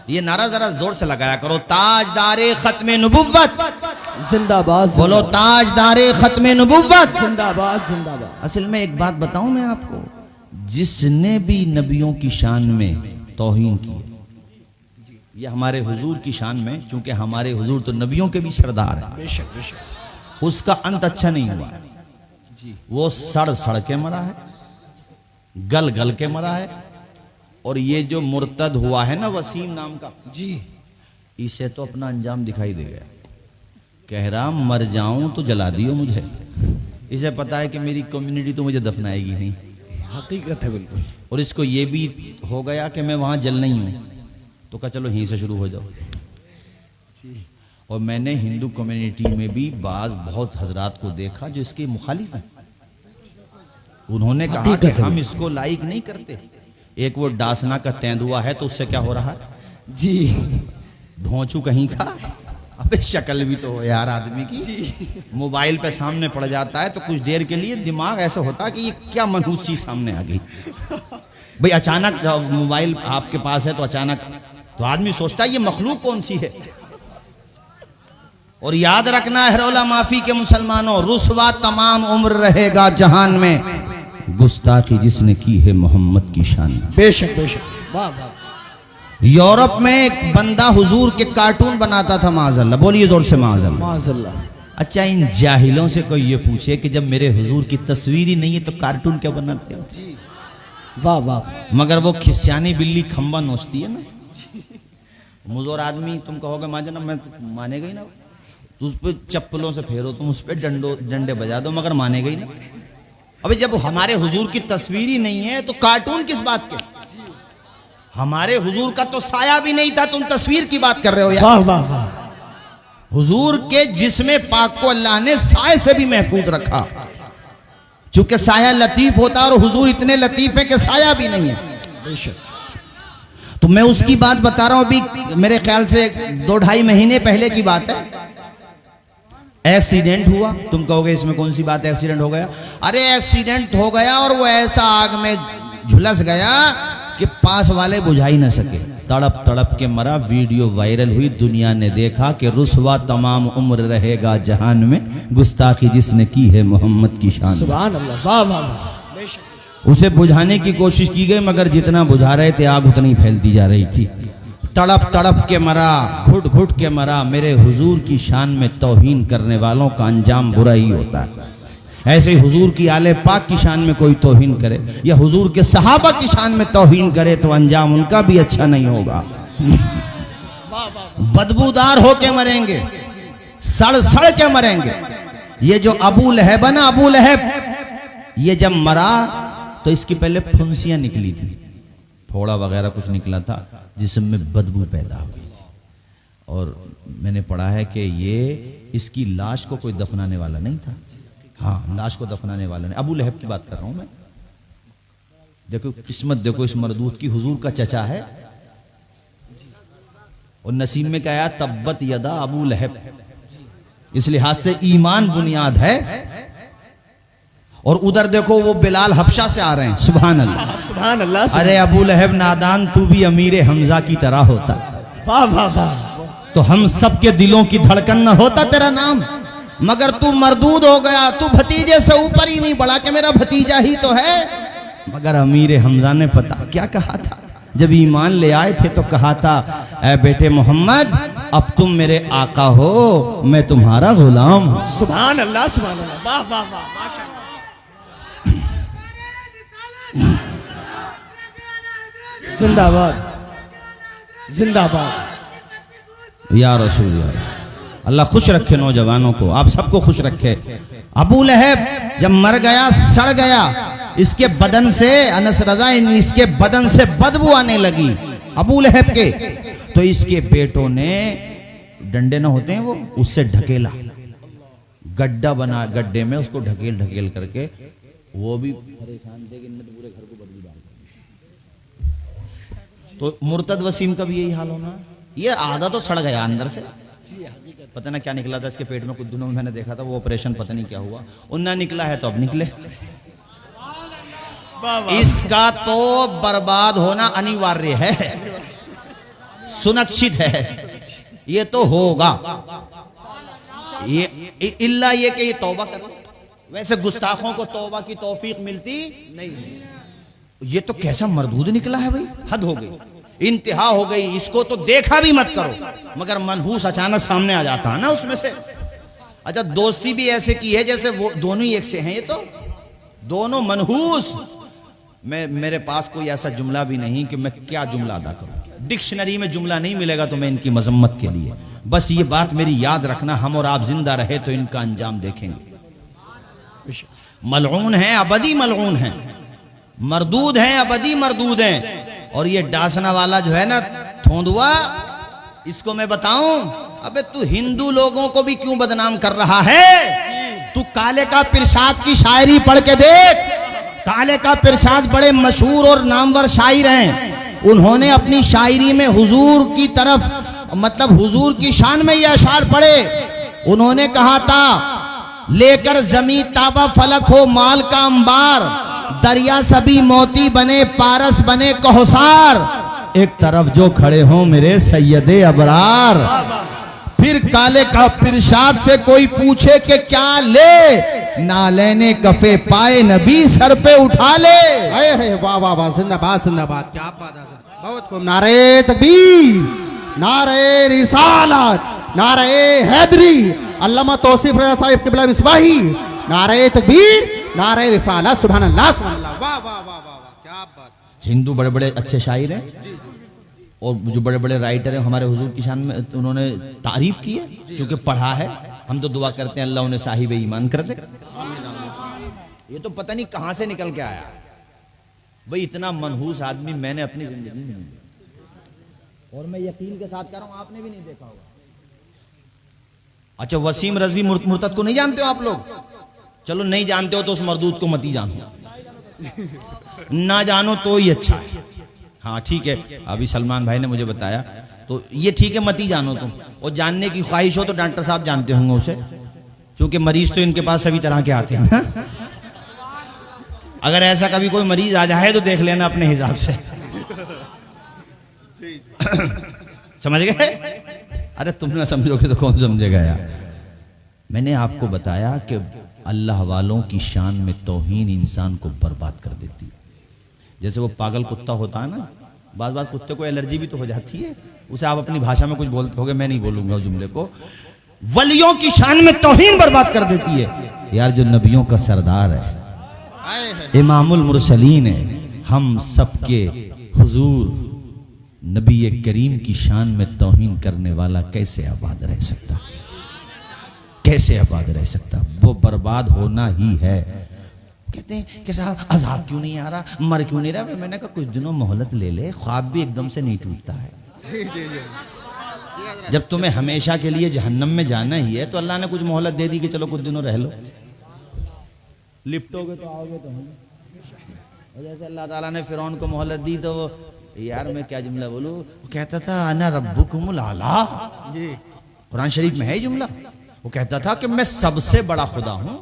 ये नारा जरा जोर से लगाया करो, ताजदारे खत्मे नबुव्वत जिंदाबाद। बोलो, ताजदारे खत्मे नबुव्वत जिंदाबाद जिंदाबाद। असल में एक बात बताऊं मैं आपको, जिसने भी नबियों की शान में तौहीन की, ये हमारे हुजूर की शान में, चूंकि हमारे हुजूर तो नबियों के भी सरदार है, बेशक बेशक। उसका अंत अच्छा नहीं हुआ। वो सड़ सड़ के मरा है, गल गल के मरा है। और ये जो मुर्तद हुआ है ना वसीम नाम का जी, इसे तो अपना अंजाम दिखाई दे गया। कह रहा मर जाऊं तो जला दियो मुझे। इसे पता है कि मेरी कम्युनिटी तो मुझे दफनाएगी नहीं। हकीकत है बिल्कुल। और इसको ये भी हो गया कि मैं वहां जल नहीं हूं, तो कहा चलो यहीं से शुरू हो जाओ। और मैंने हिंदू कम्युनिटी में भी बहुत हजरात को देखा जो इसके मुखालिफ हैं। उन्होंने कहा कि हम इसको लाइक नहीं करते। एक वो डासना का तेंदुआ है, तो उससे क्या हो रहा है जी, ढोंचू कहीं का। अबे शक्ल भी तो हो यार आदमी की। मोबाइल पे सामने पड़ जाता है तो कुछ देर के लिए दिमाग ऐसा होता है कि ये क्या मनहूस चीज सामने आ गई। भाई अचानक मोबाइल आपके पास है तो अचानक तो आदमी सोचता है ये मखलूक कौन सी है। और याद रखना है रौला माफी के मुसलमानों, रुसवा तमाम उम्र रहेगा जहान में गुस्ताखी जिसने की है मोहम्मद की शान। बेशक बेशक। वाह वाह। यूरोप में एक बंदा हुजूर के कार्टून बनाता था, माज़अल्लाह। बोलिए जोर से माज़अल्लाह। माज़अल्लाह। अच्छा, इन जाहिलों से कोई ये पूछे कि जब मेरे हुजूर की तस्वीर ही नहीं है तो कार्टून क्या बनाते हो? वाह वाह। मगर वो खिस्यानी बिल्ली खंबा नोचती है ना, मुजोर आदमी तुम कहोगे माजना, मैं मानेगा ही ना। तो उस पर चप्पलों से फेरो, तुम उस पर डंडे बजा दो, मगर मानेगा ही ना। अबे जब हमारे हुजूर की तस्वीर ही नहीं है तो कार्टून किस बात के? हमारे हुजूर का तो साया भी नहीं था, तुम तस्वीर की बात कर रहे हो यार। वाह वाह वाह। हुजूर के जिस्म पाक को अल्लाह ने साए से भी महफूज रखा, चूंकि साया लतीफ होता और हुजूर इतने लतीफ है कि साया भी नहीं है। बेशक। तो मैं उसकी बात बता रहा हूं। अभी मेरे ख्याल से 2-2.5 महीने पहले की बात है, एक्सीडेंट हुआ। तुम कहोगे इसमें कौन सी बात है, एक्सीडेंट हो गया? अरे एक्सीडेंट हो गया और वो ऐसा आग में झुलस गया कि पास वाले बुझा ही ना सके, तड़प तड़प के मरा। वीडियो वायरल हुई, दुनिया ने देखा कि रुसवा तमाम उम्र रहेगा जहान में गुस्ताखी जिसने की है मोहम्मद की शान। सुभान अल्लाह। वाह वाह वाह। बेशक। उसे बुझाने की कोशिश की गई, मगर जितना बुझा रहे थे आग उतनी फैलती जा रही थी। तड़प तड़प के मरा, घुट घुट के मरा। मेरे हुजूर की शान में तौहीन करने वालों का अंजाम बुरा ही होता है। ऐसे हुजूर की आले पाक की शान में कोई तौहीन करे या हुजूर के सहाबा की शान में तौहीन करे तो अंजाम उनका भी अच्छा नहीं होगा। बदबूदार होके मरेंगे, सड़ सड़ के मरेंगे। ये जो अबू लहब है ना, अबू लहब, ये जब मरा तो इसकी पहले फुंसियां निकली थी, फोड़ा वगैरह कुछ निकला था जिसमें बदबू पैदा हो गई थी। और मैंने पढ़ा है कि ये इसकी लाश को कोई दफनाने वाला नहीं था। हाँ, लाश को दफनाने वाला नहीं। अबू लहब की बात कर रहा हूं मैं। देखो किस्मत, देखो इस मरदूत की, हुजूर का चचा है। और नसीब में क्या आया, तब्बत यदा अबू लहब। इस लिहाज से ईमान बुनियाद है। और उधर देखो वो बिलाल हबशा से आ रहे हैं। सुभान अल्लाह सुभान अल्लाह। अरे अबू लहब नादान, तू भी अमीर हमजा की तरह होता। वाह वाह वाह। तो हम सब के दिलों की धड़कन न होता तेरा नाम, मगर तू मरदूद हो गया। तू भतीजे से ऊपर ही नहीं बढ़ा कि मेरा भतीजा ही तो है। मगर अमीर हमजा ने पता क्या कहा था जब ईमान ले आए थे? तो कहा था, ऐ बेटे मोहम्मद, अब तुम मेरे आका हो, मैं तुम्हारा गुलाम हूं। सुभान अल्लाह सुभान अल्लाह। वाह वाह वाह। माशाअल्लाह। जिंदाबाद जिंदाबाद। या रसूल, या रसूल। अल्लाह खुश रखे नौजवानों को, आप सबको खुश रखे। अबू लहब जब मर गया, सड़ गया, इसके बदन से, अनस रजा, इसके बदन से बदबू आने लगी अबू लहब के। तो इसके बेटों ने डंडे न होते हैं वो, उससे ढकेला, गड्ढा बना, गड्ढे में उसको ढकेल ढकेल करके। वो भी परेशान थे कि इनने तो पूरे घर को बदबू डाल दी। तो मुर्तद वसीम का भी यही हाल होना। ये आधा तो सड़ गया अंदर से, पता ना क्या निकला था इसके पेट में। कुछ दिनों में मैंने देखा था वो ऑपरेशन, पता नहीं क्या हुआ, उन्ना निकला है तो अब निकले। इसका तो बर्बाद होना अनिवार्य है। सुरक्षित है, ये तो होगा, ये इल्ला ये कि ये तौबा करो। वैसे गुस्ताखों को तौबा की तौफीक मिलती नहीं। ये तो कैसा मरदूद निकला है भाई, हद हो गई, इंतहा हो गई। इसको तो देखा भी मत करो, मगर मनहूस अचानक सामने आ जाता है ना उसमें से। अच्छा, दोस्ती भी ऐसे की है जैसे वो दोनों ही एक से हैं, ये तो दोनों मनहूस। मेरे पास कोई ऐसा जुमला भी नहीं कि मैं क्या जुमला अदा करूं, डिक्शनरी में जुमला नहीं मिलेगा तो मैं इनकी मजम्मत के लिए। बस ये बात मेरी याद रखना, हम और आप जिंदा रहे तो इनका अंजाम देखेंगे। मलऊन है, अबदी मलऊन है, मरदूद हैं, अबदी मरदूद हैं। और ये डासना वाला जो है ना थोंदुआ, इसको मैं बताऊं, अबे तू हिंदू लोगों को भी क्यों बदनाम कर रहा है? तू काले का पिरशाद की शायरी पढ़ के देख। काले का पिरशाद बड़े मशहूर और नामवर शायर हैं। उन्होंने अपनी शायरी में हुजूर की तरफ, मतलब हुजूर की शान में ये अशार पढ़े। उन्होंने कहा था, लेकर जमी ताबा फलक हो माल का अंबार, दरिया सभी मोती बने पारस बने कौसार, एक तरफ जो खड़े हों मेरे सैयदे अबरार। फिर काले का पिरशाद से कोई पूछे कि क्या ले, ना लेने कफे पाए नबी सर पे उठा ले। वाह वाह वाह, जिंदाबाद जिंदाबाद, क्या बात है, बहुत खूब। नारे तकबीर, नारे रिसालत, नारे हैदरी, अल्लामा तौसीफ रज़ा साहिब क़िबला मिसबाही, नारे तकबीर, नारे रिसालत, सुभान अल्लाह सुभान अल्लाह, वाह वाह वाह वाह, क्या बात। हिंदू बड़े बड़े अच्छे शायर हैं और जो बड़े बड़े राइटर हैं हमारे हुजूर की शान में उन्होंने तारीफ की है, क्योंकि पढ़ा है। हम तो दुआ करते हैं अल्लाह उन्हें साहिब ईमान कर दे। ये तो पता नहीं कहां से निकल के आया भाई, इतना मनहूस आदमी मैंने अपनी जिंदगी में नहीं देखा, और मैं यकीन के साथ कह रहा हूं आपने भी नहीं देखा होगा। अच्छा, वसीम रजवी मुर्तद को नहीं जानते हो आप लोग? चलो नहीं जानते हो तो उस मरदूद को मत ही जानो, ना जानो तो ही अच्छा है। हाँ ठीक है, अभी सलमान भाई ने मुझे बताया, तो ये ठीक है मत ही जानो तुम, और जानने की ख्वाहिश हो तो डॉक्टर साहब जानते होंगे उसे, क्योंकि मरीज तो इनके पास सभी तरह के आते हैं ना। अगर ऐसा कभी कोई मरीज आ जाए तो देख लेना अपने हिसाब से। समझ गए? अरे तुम ना समझोगे तो कौन समझेगा यार। मैंने आपको बताया कि अल्लाह वालों की शान में तौहीन इंसान को बर्बाद कर देती है। जैसे वो पागल कुत्ता होता है ना, बार बार कुत्ते को एलर्जी भी तो हो जाती है, उसे आप अपनी भाषा में कुछ बोलते होगे, मैं नहीं बोलूंगा उस जुमले को। वलियों की शान में तौहीन बर्बाद कर देती है यार। जो नबियों का सरदार है, इमामुल मुरसलीन है, हम सबके हुजूर नबी करीम की शान में तौहीन करने वाला कैसे आबाद रह सकता? कैसे आबाद रह सकता? वो बर्बाद होना ही है। कहते हैं कि साहब अजाब क्यों नहीं आ रहा, मर क्यों नहीं रहा? मैंने कहा कुछ दिनों मोहलत ले ले, ख्वाब भी एकदम से नहीं टूटता है। जब तुम्हें हमेशा के लिए जहन्नम में जाना ही है तो अल्लाह ने कुछ मोहलत दे दी कि चलो कुछ दिनों रह लो, लिपटोगे तो आओगे तो हम। और जैसे अल्लाह ताला ने फिरौन को मोहलत दी तो वो, यार मैं क्या जुमला बोलूं, वो कहता था अना रब्बुकुमुल आला, कुरान शरीफ में है जुमला। वो कहता था कि मैं सबसे बड़ा खुदा हूं।